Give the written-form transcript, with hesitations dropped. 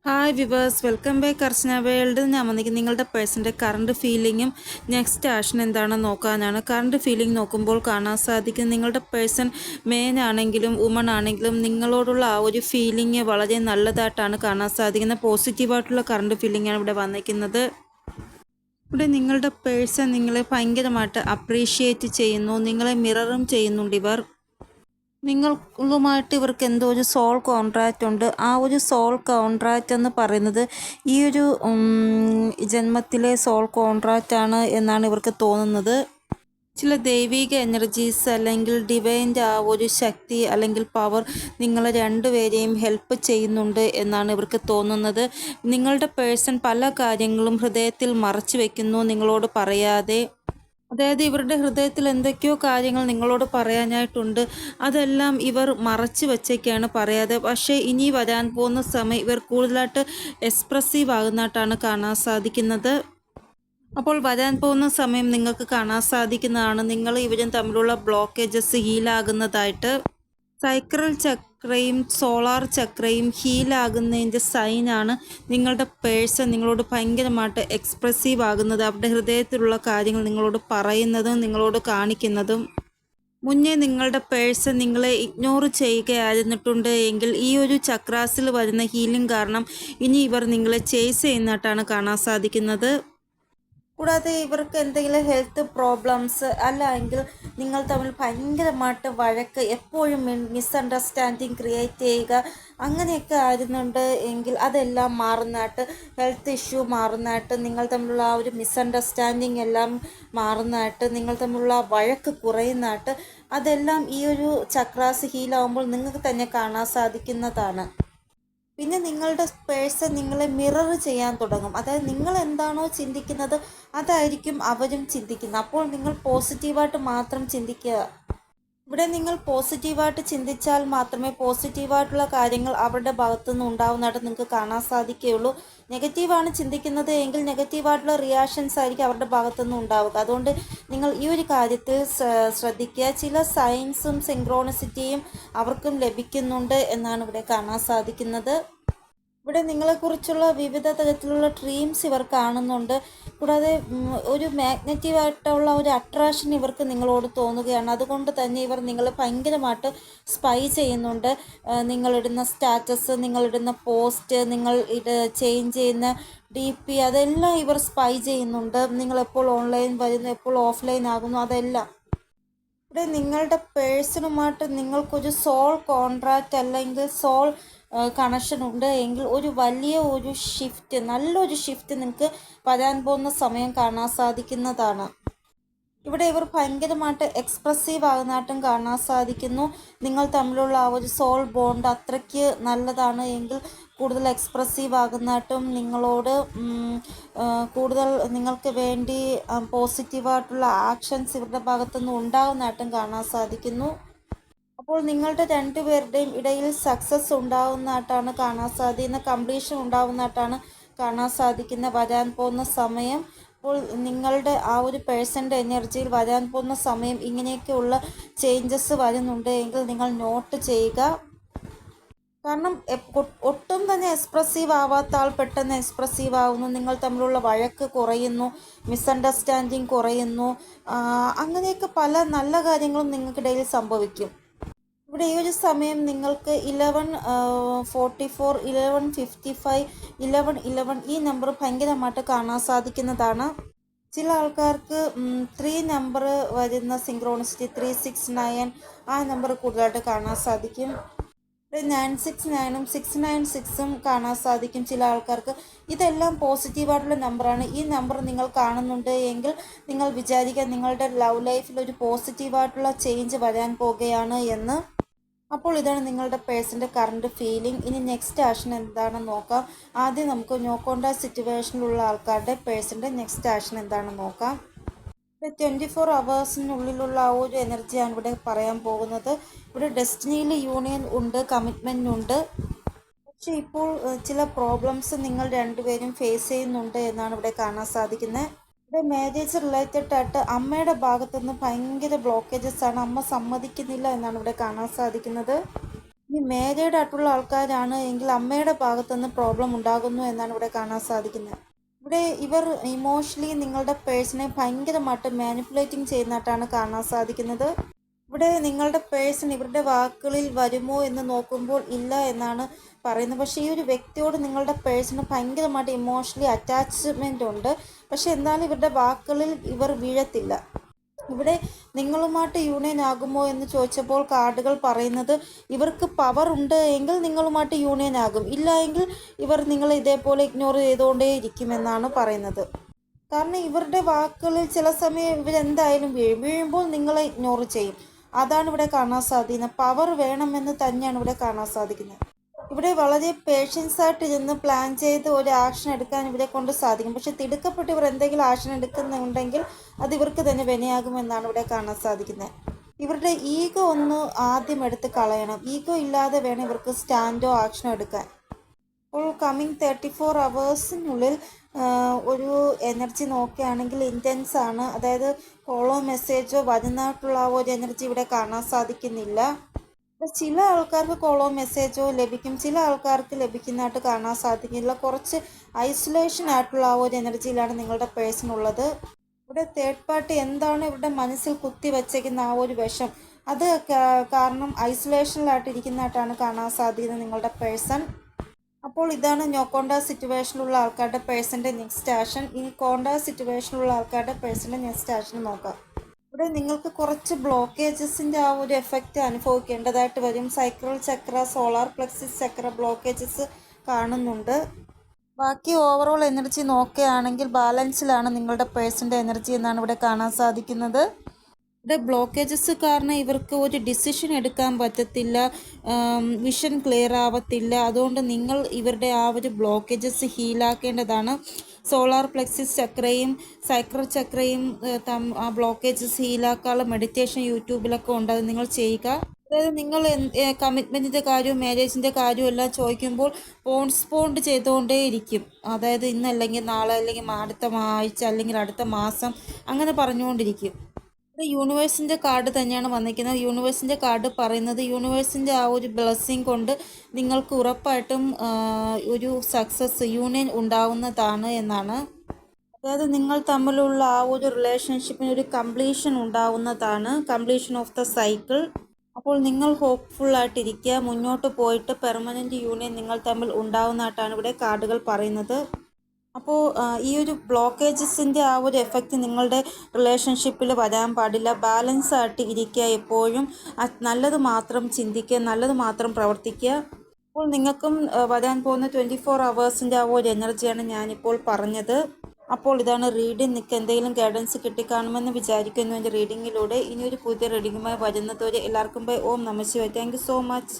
Hi viewers, welcome back അർച്ചന world. ഞാൻ വന്നിരിക്കുന്നത് നിങ്ങളുടെ പേഴ്സൻ്റെ കറണ്ട് ഫീലിങ്ങും നെക്സ്റ്റ് ആക്ഷൻ എന്താണെന്ന് നോക്കാനാണ്. കറണ്ട് ഫീലിംഗ് നോക്കുമ്പോൾ കാണാൻ സാധിക്കും നിങ്ങളുടെ പേഴ്സൺ മെൻ ആണെങ്കിലും വുമൺ ആണെങ്കിലും നിങ്ങളോടുള്ള ആ ഒരു ഫീലിംഗ് വളരെ നല്ലതായിട്ടാണ് കാണാൻ സാധിക്കുന്നത്. പോസിറ്റീവായിട്ടുള്ള കറണ്ട് ഫീലിംഗാണ് ഇവിടെ വന്നിരിക്കുന്നത്. ഇവിടെ നിങ്ങളുടെ പേഴ്സൺ നിങ്ങളെ ഭയങ്കരമായിട്ട് അപ്രീഷിയേറ്റ് ചെയ്യുന്നു, നിങ്ങളെ മിററും ചെയ്യുന്നുണ്ട്. നിങ്ങളുമായിട്ട് ഇവർക്ക് എന്തോ ഒരു സോൾ കോൺട്രാക്റ്റ് ഉണ്ട്. ആ ഒരു സോൾ കോൺട്രാക്റ്റ് എന്ന് പറയുന്നത് ഈ ഒരു ജന്മത്തിലെ സോൾ കോൺട്രാക്റ്റ് ആണ് എന്നാണ് ഇവർക്ക് തോന്നുന്നത്. ചില ദൈവിക എനർജീസ് അല്ലെങ്കിൽ ഡിവൈൻ്റെ ആ ഒരു ശക്തി അല്ലെങ്കിൽ പവർ നിങ്ങളെ രണ്ടുപേരെയും ഹെൽപ്പ് ചെയ്യുന്നുണ്ട് എന്നാണ് ഇവർക്ക് തോന്നുന്നത്. നിങ്ങളുടെ പേഴ്സൺ പല കാര്യങ്ങളും ഹൃദയത്തിൽ മറച്ചു വയ്ക്കുന്നു നിങ്ങളോട് പറയാതെ. അതായത് ഇവരുടെ ഹൃദയത്തിൽ എന്തൊക്കെയോ കാര്യങ്ങൾ നിങ്ങളോട് പറയാനായിട്ടുണ്ട്, അതെല്ലാം ഇവർ മറച്ചു വച്ചേക്കാണ് പറയാതെ. പക്ഷേ ഇനി വരാൻ പോകുന്ന സമയം ഇവർ കൂടുതലായിട്ട് എക്സ്പ്രസീവ് ആകുന്നതായിട്ടാണ് കാണാൻ സാധിക്കുന്നത്. അപ്പോൾ വരാൻ പോകുന്ന സമയം നിങ്ങൾക്ക് കാണാൻ സാധിക്കുന്നതാണ് നിങ്ങൾ ഇവരും തമ്മിലുള്ള ബ്ലോക്കേജസ് ഹീലാകുന്നതായിട്ട്. സൈക്രൽ ചക്രയും സോളാർ ചക്രയും ഹീലാകുന്നതിൻ്റെ സൈനാണ് നിങ്ങളുടെ പേഴ്സൺ നിങ്ങളോട് ഭയങ്കരമായിട്ട് എക്സ്പ്രസീവ് ആകുന്നത്, അവരുടെ ഹൃദയത്തിലുള്ള കാര്യങ്ങൾ നിങ്ങളോട് പറയുന്നതും നിങ്ങളോട് കാണിക്കുന്നതും. മുന്നേ നിങ്ങളുടെ പേഴ്സൺ നിങ്ങളെ ഇഗ്നോർ ചെയ്യുകയായിരുന്നിട്ടുണ്ട് എങ്കിൽ ഈ ഒരു ചക്രാസിൽ വരുന്ന ഹീലിംഗ് കാരണം ഇനി ഇവർ നിങ്ങളെ ചേസ് ചെയ്യുന്നതായിട്ടാണ് കാണാൻ സാധിക്കുന്നത്. കൂടാതെ ഇവർക്ക് എന്തെങ്കിലും ഹെൽത്ത് പ്രോബ്ലംസ് അല്ലെങ്കിൽ നിങ്ങൾ തമ്മിൽ ഭയങ്കരമായിട്ട് വഴക്ക്, എപ്പോഴും മിസ്അണ്ടർസ്റ്റാൻഡിങ് ക്രിയേറ്റ് ചെയ്യുക, അങ്ങനെയൊക്കെ ആയിരുന്നുണ്ട് എങ്കിൽ അതെല്ലാം മാറുന്നതായിട്ട്, ഹെൽത്ത് ഇഷ്യൂ മാറുന്നതായിട്ട്, നിങ്ങൾ തമ്മിലുള്ള ആ ഒരു മിസ്അണ്ടർസ്റ്റാൻഡിങ് എല്ലാം മാറുന്നതായിട്ട്, നിങ്ങൾ തമ്മിലുള്ള വഴക്ക് കുറയുന്നതായിട്ട്, അതെല്ലാം ഈ ഒരു ചക്രാസ് ഹീലാവുമ്പോൾ നിങ്ങൾക്ക് തന്നെ കാണാൻ സാധിക്കുന്നതാണ്. പിന്നെ നിങ്ങളുടെ പേഴ്സൺ നിങ്ങളെ മിറർ ചെയ്യാൻ തുടങ്ങും. അതായത് നിങ്ങൾ എന്താണോ ചിന്തിക്കുന്നത് അതായിരിക്കും അവരും ചിന്തിക്കുന്നത്. അപ്പോൾ നിങ്ങൾ പോസിറ്റീവായിട്ട് മാത്രം ചിന്തിക്കുക. ഇവിടെ നിങ്ങൾ പോസിറ്റീവായിട്ട് ചിന്തിച്ചാൽ മാത്രമേ പോസിറ്റീവായിട്ടുള്ള കാര്യങ്ങൾ അവരുടെ ഭാഗത്തുനിന്ന് ഉണ്ടാവുന്നതായിട്ട് നിങ്ങൾക്ക് കാണാൻ സാധിക്കുകയുള്ളൂ. നെഗറ്റീവാണ് ചിന്തിക്കുന്നത് എങ്കിൽ നെഗറ്റീവായിട്ടുള്ള റിയാക്ഷൻസ് ആയിരിക്കും അവരുടെ ഭാഗത്തുനിന്ന് ഉണ്ടാവുക. അതുകൊണ്ട് നിങ്ങൾ ഈ ഒരു കാര്യത്തിൽ ശ്രദ്ധിക്കുക. ചില സയൻസും സിങ്ക്രോണിസിറ്റിയും അവർക്കും ലഭിക്കുന്നുണ്ട് എന്നാണ് ഇവിടെ കാണാൻ സാധിക്കുന്നത്. ഇവിടെ നിങ്ങളെക്കുറിച്ചുള്ള വിവിധ തരത്തിലുള്ള ഡ്രീംസ് ഇവർ കാണുന്നുണ്ട്. കൂടാതെ ഒരു മാഗ്നറ്റീവായിട്ടുള്ള ഒരു അട്രാക്ഷൻ ഇവർക്ക് നിങ്ങളോട് തോന്നുകയാണ്. അതുകൊണ്ട് തന്നെ ഇവർ നിങ്ങളെ ഭയങ്കരമായിട്ട് സ്പൈ ചെയ്യുന്നുണ്ട്. നിങ്ങളിടുന്ന സ്റ്റാറ്റസ്, നിങ്ങളിടുന്ന പോസ്റ്റ്, നിങ്ങൾ ചേഞ്ച് ചെയ്യുന്ന DP, അതെല്ലാം ഇവർ സ്പൈ ചെയ്യുന്നുണ്ട്. നിങ്ങളെപ്പോൾ ഓൺലൈൻ വരുന്നു, എപ്പോൾ ഓഫ്ലൈൻ ആകുന്നു, അതെല്ലാം. ഇവിടെ നിങ്ങളുടെ പേഴ്സണുമായിട്ട് നിങ്ങൾക്കൊരു സോൾ കോൺട്രാക്റ്റ് അല്ലെങ്കിൽ സോൾ കണക്ഷൻ ഉണ്ട് എങ്കിൽ ഒരു വലിയ ഒരു ഷിഫ്റ്റ്, നല്ലൊരു ഷിഫ്റ്റ് നിങ്ങൾക്ക് വരാൻ പോകുന്ന സമയം കാണാൻ സാധിക്കുന്നതാണ്. ഇവിടെ ഇവർ ഭയങ്കരമായിട്ട് എക്സ്പ്രസീവ് ആകുന്നതായിട്ടും കാണാൻ സാധിക്കുന്നു. നിങ്ങൾ തമ്മിലുള്ള ആ ഒരു സോൾ ബോണ്ട് അത്രയ്ക്ക് നല്ലതാണ് എങ്കിൽ കൂടുതൽ എക്സ്പ്രസീവ് ആകുന്നതായിട്ടും നിങ്ങളോട് കൂടുതൽ നിങ്ങൾക്ക് വേണ്ടി പോസിറ്റീവായിട്ടുള്ള ആക്ഷൻസ് ഇവരുടെ ഭാഗത്തുനിന്ന് ഉണ്ടാകുന്നതായിട്ടും കാണാൻ സാധിക്കുന്നു. അപ്പോൾ നിങ്ങളുടെ രണ്ടുപേരുടെയും ഇടയിൽ സക്സസ് ഉണ്ടാകുന്നതായിട്ടാണ് കാണാൻ സാധിക്കുന്നത്, കംപ്ലീഷൻ ഉണ്ടാകുന്നതായിട്ടാണ് കാണാൻ സാധിക്കുന്നത് വരാൻ പോകുന്ന സമയം. അപ്പോൾ നിങ്ങളുടെ ആ ഒരു പേഴ്സൻ്റെ എനർജിയിൽ വരാൻ പോകുന്ന സമയം ഇങ്ങനെയൊക്കെയുള്ള ചേഞ്ചസ് വരുന്നുണ്ട് എങ്കിൽ നിങ്ങൾ നോട്ട് ചെയ്യുക. കാരണം ഒട്ടും തന്നെ എക്സ്പ്രസീവ് ആവാത്ത ആൾ പെട്ടെന്ന് എക്സ്പ്രസീവ് ആവുന്നു, നിങ്ങൾ തമ്മിലുള്ള വഴക്ക് കുറയുന്നു, മിസ്അണ്ടർസ്റ്റാൻഡിങ് കുറയുന്നു, അങ്ങനെയൊക്കെ പല നല്ല കാര്യങ്ങളും നിങ്ങൾക്കിടയിൽ സംഭവിക്കും. ഇവിടെ ഈ ഒരു സമയം നിങ്ങൾക്ക് 11:44, 11:55, 11:11 ഈ നമ്പർ ഭയങ്കരമായിട്ട് കാണാൻ സാധിക്കുന്നതാണ്. ചില ആൾക്കാർക്ക് 3 നമ്പർ വരുന്ന സിങ്ക്രോണിസിറ്റി 369 ആ നമ്പർ കൂടുതലായിട്ട് കാണാൻ സാധിക്കും. 969ഉം 696ഉം കാണാൻ സാധിക്കും ചില ആൾക്കാർക്ക്. ഇതെല്ലാം പോസിറ്റീവായിട്ടുള്ള നമ്പറാണ്. ഈ നമ്പർ നിങ്ങൾ കാണുന്നുണ്ട് എങ്കിൽ നിങ്ങൾ വിചാരിക്കുക നിങ്ങളുടെ ലവ് ലൈഫിൽ ഒരു പോസിറ്റീവായിട്ടുള്ള ചേഞ്ച് വരാൻ പോകുകയാണ് എന്ന്. അപ്പോൾ ഇതാണ് നിങ്ങളുടെ പേഴ്സൻ്റെ കറണ്ട് ഫീലിംഗ്. ഇനി നെക്സ്റ്റ് ആക്ഷൻ എന്താണെന്ന് നോക്കാം. ആദ്യം നമുക്ക് നോ കോൺടാക്ട് സിറ്റുവേഷനിലുള്ള ആൾക്കാരുടെ പേഴ്സൻ്റെ നെക്സ്റ്റ് ആക്ഷൻ എന്താണെന്ന് നോക്കാം. 24 അവേഴ്സിനുള്ളിലുള്ള ആ ഒരു എനർജിയാണ് ഇവിടെ പറയാൻ പോകുന്നത്. ഇവിടെ ഡെസ്റ്റിനിയിൽ യൂണിയൻ ഉണ്ട്, കമ്മിറ്റ്മെൻ്റ് ഉണ്ട്. പക്ഷേ ഇപ്പോൾ ചില പ്രോബ്ലംസ് നിങ്ങൾ രണ്ടുപേരും ഫേസ് ചെയ്യുന്നുണ്ട് എന്നാണ് ഇവിടെ കാണാൻ സാധിക്കുന്നത്. ഇവിടെ മാരേജ് റിലേറ്റഡ് ആയിട്ട് അമ്മയുടെ ഭാഗത്തുനിന്ന് ഭയങ്കര ബ്ലോക്കേജസ് ആണ്, അമ്മ സമ്മതിക്കുന്നില്ല എന്നാണ് ഇവിടെ കാണാൻ സാധിക്കുന്നത്. ഇനി മാരീഡ് ആയിട്ടുള്ള ആൾക്കാരാണ് എങ്കിൽ അമ്മയുടെ ഭാഗത്തുനിന്ന് പ്രോബ്ലം ഉണ്ടാകുന്നു എന്നാണ് ഇവിടെ കാണാൻ സാധിക്കുന്നത്. ഇവിടെ ഇവർ ഇമോഷണലി നിങ്ങളുടെ പേഴ്സണെ ഭയങ്കരമായിട്ട് മാനിപ്പുലേറ്റിംഗ് ചെയ്യുന്നതായിട്ടാണ് കാണാൻ സാധിക്കുന്നത്. ഇവിടെ നിങ്ങളുടെ പേഴ്സൺ ഇവരുടെ വാക്കുകളിൽ വരുമോ എന്ന് നോക്കുമ്പോൾ ഇല്ല എന്നാണ് പറയുന്നത്. പക്ഷേ ഈ ഒരു വ്യക്തിയോട് നിങ്ങളുടെ പേഴ്സണ് ഭയങ്കരമായിട്ട് ഇമോഷണലി അറ്റാച്ച്മെൻ്റ് ഉണ്ട്. പക്ഷെ എന്നാലും ഇവരുടെ വാക്കുകളിൽ ഇവർ വീഴത്തില്ല. ഇവിടെ നിങ്ങളുമായിട്ട് യൂണിയൻ ആകുമോ എന്ന് ചോദിച്ചപ്പോൾ കാർഡുകൾ പറയുന്നത് ഇവർക്ക് പവർ ഉണ്ട് എങ്കിൽ നിങ്ങളുമായിട്ട് യൂണിയൻ ആകും, ഇല്ല എങ്കിൽ ഇവർ നിങ്ങളെ ഇതേപോലെ ഇഗ്നോർ ചെയ്തുകൊണ്ടേ ഇരിക്കുമെന്നാണ് പറയുന്നത്. കാരണം ഇവരുടെ വാക്കുകളിൽ ചില സമയം ഇവരെന്തായാലും വീഴുമ്പോൾ നിങ്ങളെ ഇഗ്നോർ ചെയ്യും. അതാണ് ഇവിടെ കാണാൻ സാധിക്കുന്നത്. പവർ വേണമെന്ന് തന്നെയാണ് ഇവിടെ കാണാൻ സാധിക്കുന്നത്. ഇവിടെ വളരെ പേഷ്യൻസ് ആയിട്ട് ഇരുന്ന് പ്ലാൻ ചെയ്ത് ഒരു ആക്ഷൻ എടുക്കാൻ ഇവരെ കൊണ്ട് സാധിക്കും. പക്ഷെ തിടുക്കപ്പെട്ട് ഇവർ എന്തെങ്കിലും ആക്ഷൻ എടുക്കുന്നുണ്ടെങ്കിൽ അത് ഇവർക്ക് തന്നെ വിനയാകുമെന്നാണ് ഇവിടെ കാണാൻ സാധിക്കുന്നത്. ഇവരുടെ ഈഗോ ഒന്ന് ആദ്യം എടുത്ത് കളയണം. ഈഗോ ഇല്ലാതെ വേണം ഇവർക്ക് സ്റ്റാൻഡോ ആക്ഷനോ എടുക്കാൻ. അപ്പോൾ കമ്മിങ് 34 hours ഒരു എനർജി നോക്കുകയാണെങ്കിൽ ഇൻറ്റൻസ് ആണ്. അതായത് കോളോ മെസ്സേജോ വരുന്നതായിട്ടുള്ള ആ ഒരു എനർജി ഇവിടെ കാണാൻ സാധിക്കുന്നില്ല. ചില ആൾക്കാർക്ക് കോളോ മെസ്സേജോ ലഭിക്കും, ചില ആൾക്കാർക്ക് ലഭിക്കുന്നതായിട്ട് കാണാൻ സാധിക്കില്ല. കുറച്ച് ഐസൊലേഷൻ ആയിട്ടുള്ള ആ ഒരു എനർജിയിലാണ് നിങ്ങളുടെ പേഴ്സൺ ഉള്ളത്. ഇവിടെ തേർഡ് പാർട്ടി എന്താണ് ഇവരുടെ മനസ്സിൽ കുത്തി വച്ചേക്കുന്ന ആ ഒരു വിഷം, അത് കാരണം ഐസൊലേഷനിലായിട്ട് ഇരിക്കുന്നതായിട്ടാണ് കാണാൻ സാധിക്കുന്നത് നിങ്ങളുടെ പേഴ്സൺ. അപ്പോൾ ഇതാണ് നോ കോണ്ടാക്ട് സിറ്റുവേഷനിലുള്ള ആൾക്കാരുടെ പേഴ്സൻ്റെ നെക്സ്റ്റ് ആക്ഷൻ. ഇനി കോണ്ടാക്ട് സിറ്റുവേഷനിലുള്ള ആൾക്കാരുടെ പേഴ്സൻ്റെ നെക്സ്റ്റ് ആക്ഷൻ നോക്കാം. ഇവിടെ നിങ്ങൾക്ക് കുറച്ച് ബ്ലോക്കേജസിൻ്റെ ആ ഒരു എഫക്റ്റ് അനുഭവിക്കേണ്ടതായിട്ട് വരും. സൈക്രൽ ചക്ര, സോളാർ പ്ലെക്സസ് ചക്ര ബ്ലോക്കേജസ് കാണുന്നുണ്ട്. ബാക്കി ഓവറോൾ എനർജി നോക്കുകയാണെങ്കിൽ ബാലൻസിലാണ് നിങ്ങളുടെ പേഴ്സൻ്റെ എനർജി എന്നാണ് ഇവിടെ കാണാൻ സാധിക്കുന്നത്. ഇവിടെ ബ്ലോക്കേജസ് കാരണം ഇവർക്ക് ഒരു ഡിസിഷൻ എടുക്കാൻ പറ്റത്തില്ല, വിഷൻ ക്ലിയർ ആവത്തില്ല. അതുകൊണ്ട് നിങ്ങൾ ഇവരുടെ ആ ഒരു ബ്ലോക്കേജസ് ഹീലാക്കേണ്ടതാണ്. സോളാർ പ്ലെക്സസ് ചക്രയും സൈക്രൽ ചക്രയും ആ ബ്ലോക്കേജസ് ഹീലാക്കാനുള്ള മെഡിറ്റേഷൻ യൂട്യൂബിലൊക്കെ ഉണ്ട്, അത് നിങ്ങൾ ചെയ്യുക. അതായത് നിങ്ങൾ കമ്മിറ്റ്മെൻറ്റിൻ്റെ കാര്യവും മാരേജിൻ്റെ കാര്യവും എല്ലാം ചോദിക്കുമ്പോൾ പോൺസ്പോണ്ട് ചെയ്തുകൊണ്ടേ ഇരിക്കും. അതായത് ഇന്നല്ലെങ്കിൽ നാളെ അല്ലെങ്കിൽ അടുത്ത ആഴ്ച അല്ലെങ്കിൽ അടുത്ത മാസം അങ്ങനെ പറഞ്ഞുകൊണ്ടിരിക്കും. യൂണിവേഴ്സിൻ്റെ കാർഡ് തന്നെയാണ് വന്നിരിക്കുന്നത്. യൂണിവേഴ്സിൻ്റെ കാർഡ് പറയുന്നത് യൂണിവേഴ്സിൻ്റെ ആ ഒരു ബ്ലെസ്സിങ് കൊണ്ട് നിങ്ങൾക്ക് ഉറപ്പായിട്ടും ഒരു സക്സസ് യൂണിയൻ ഉണ്ടാവുന്നതാണ് എന്നാണ്. അതായത് നിങ്ങൾ തമ്മിലുള്ള ആ ഒരു റിലേഷൻഷിപ്പിന് ഒരു കംപ്ലീഷൻ ഉണ്ടാവുന്നതാണ്, കംപ്ലീഷൻ ഓഫ് ദ സൈക്കിൾ. അപ്പോൾ നിങ്ങൾ ഹോപ്പ്ഫുള്ളായിട്ടിരിക്കുക, മുന്നോട്ട് പോയിട്ട് പെർമനൻറ്റ് യൂണിയൻ നിങ്ങൾ തമ്മിൽ ഉണ്ടാവുന്നതായിട്ടാണ് ഇവിടെ കാർഡുകൾ പറയുന്നത്. അപ്പോൾ ഈ ഒരു ബ്ലോക്കേജസിൻ്റെ ആ ഒരു എഫക്റ്റ് നിങ്ങളുടെ റിലേഷൻഷിപ്പിൽ വരാൻ പാടില്ല. ബാലൻസ് ആയിട്ട് ഇരിക്കുക, എപ്പോഴും നല്ലത് മാത്രം ചിന്തിക്കുക, നല്ലത് മാത്രം പ്രവർത്തിക്കുക. അപ്പോൾ നിങ്ങൾക്കും വരാൻ പോകുന്ന 24 hours ആ ഒരു എനർജിയാണ് ഞാനിപ്പോൾ പറഞ്ഞത്. അപ്പോൾ ഇതാണ് റീഡിങ്. നിങ്ങൾക്ക് എന്തെങ്കിലും ഗൈഡൻസ് കിട്ടിക്കാണുമെന്ന് വിചാരിക്കുന്നു എൻ്റെ റീഡിങ്ങിലൂടെ. ഇനിയൊരു പുതിയ റീഡിങ്ങുമായി വരുന്നതുവരെ എല്ലാവർക്കും ബൈ. ഓം നമഃ ശിവായ. Thank you so much.